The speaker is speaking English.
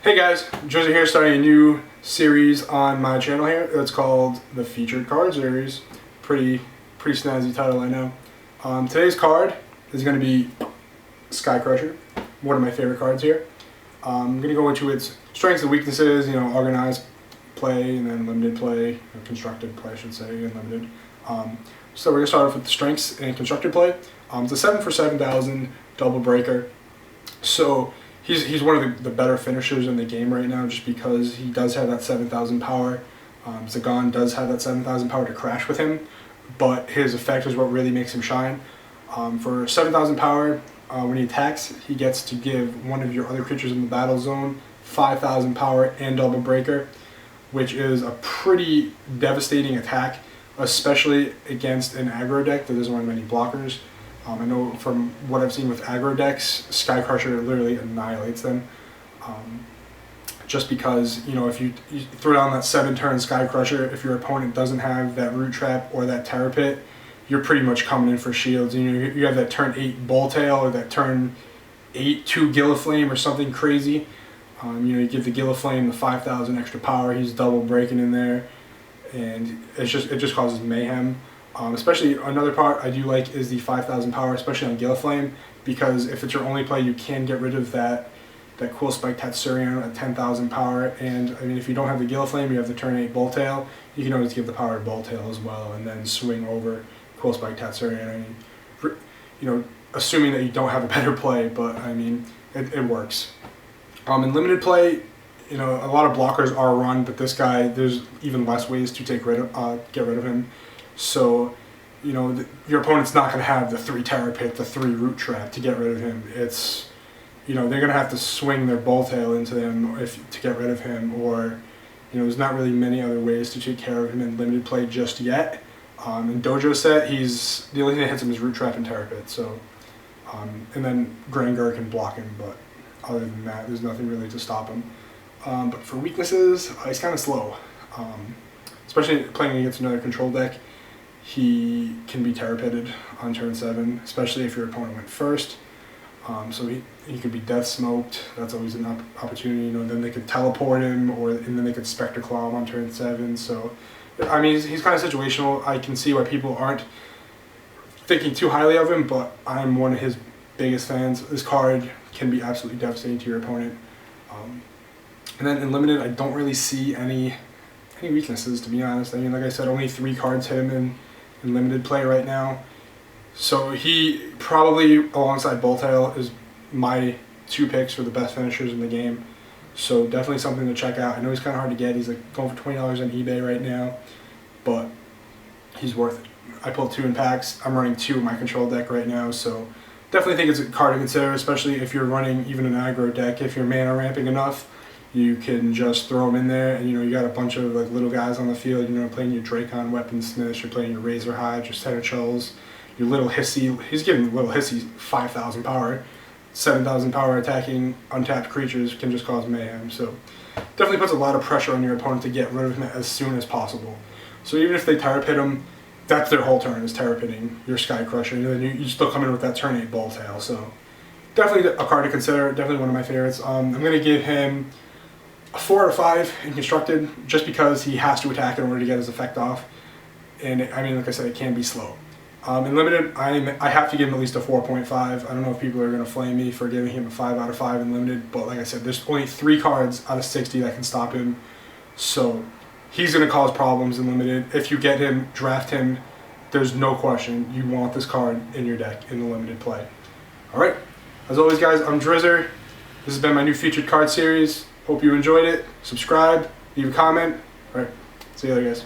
Hey guys, Drizzer here, starting a new series on my channel here. It's called the Featured Card Series. Pretty snazzy title, I know. Today's card is going to be Skycrusher, one of my favorite cards here. I'm going to go into its strengths and weaknesses, organized play and then limited play, or constructed play I should say, and limited. So we're going to start off with the strengths and constructed play. It's a 7 for 7,000 double breaker. So he's one of the better finishers in the game right now, just because he does have that 7,000 power. Zagon does have that 7,000 power to crash with him, but his effect is what really makes him shine. For 7,000 power, when he attacks, he gets to give one of your other creatures in the battle zone 5,000 power and double breaker, which is a pretty devastating attack, especially against an aggro deck that doesn't run many blockers. I know from what I've seen with aggro decks, Skycrusher literally annihilates them. Just because, if you throw down that 7-turn Skycrusher, if your opponent doesn't have that Root Trap or that Terror Pit, you're pretty much coming in for shields. You have that turn 8 Bull Tail or that turn 8 2 Gilliflame or something crazy. You give the Gilliflame the 5,000 extra power, he's double breaking in there, and it just causes mayhem. Especially another part I do like is the 5,000 power, especially on Gilliflame, because if it's your only play, you can get rid of that cool Spike Tatsurion at 10,000 power. And I mean, if you don't have the Gilliflame, you have the turn 8 Bull Tail, you can always give the power to Bull Tail as well, and then swing over cool Spike Tatsurion. I mean, assuming that you don't have a better play, but I mean, it works. In limited play, a lot of blockers are run, but this guy, there's even less ways to get rid of him. So, your opponent's not going to have the 3 Terror Pit, the 3 Root Trap to get rid of him. It's, they're going to have to swing their Bull Tail into them to get rid of him, or, there's not really many other ways to take care of him in limited play just yet. In Dojo set, the only thing that hits him is Root Trap and Terror Pit, so, and then Granger can block him, but other than that, there's nothing really to stop him. But for weaknesses, he's kind of slow, especially playing against another control deck. He can be Terror Pitted on turn 7, especially if your opponent went first. So he could be Death Smoked. That's always an opportunity. Then they could teleport him, and then they could Spectre Claw him on turn 7. So, I mean, he's kind of situational. I can see why people aren't thinking too highly of him, but I'm one of his biggest fans. This card can be absolutely devastating to your opponent. And then in limited, I don't really see any weaknesses, to be honest. I mean, like I said, only 3 cards hit him in limited play right now. So he probably, alongside Bull Tail, is my 2 picks for the best finishers in the game. So definitely something to check out. I know he's kind of hard to get. He's like going for $20 on eBay right now, but he's worth it. I pulled 2 in packs. I'm running 2 in my control deck right now, so definitely think it's a card to consider, especially if you're running even an aggro deck. If you're mana ramping enough, you can just throw them in there, and you got a bunch of little guys on the field. Playing your Dracon Weaponsmith, you're playing your Razorhide, your Seneschals, your Little Hissy. He's giving Little Hissy 5,000 power, 7,000 power attacking untapped creatures can just cause mayhem. So definitely puts a lot of pressure on your opponent to get rid of him as soon as possible. So even if they Terror Pit him, that's their whole turn, is Terror Pitting your Skycrusher, and then you still come in with that turn 8 Bull Tail. So definitely a card to consider. Definitely one of my favorites. I'm going to give him a 4 out of 5 in constructed, just because he has to attack in order to get his effect off. And I mean, like I said, it can be slow. In limited, I have to give him at least a 4.5. I don't know if people are going to flame me for giving him a 5 out of 5 in limited, but like I said, there's only 3 cards out of 60 that can stop him. So he's going to cause problems in limited. If you get him, draft him, there's no question. You want this card in your deck in the limited play. Alright, as always guys, I'm Drizzer. This has been my new featured card series. Hope you enjoyed it. Subscribe, leave a comment. Alright, see you later guys.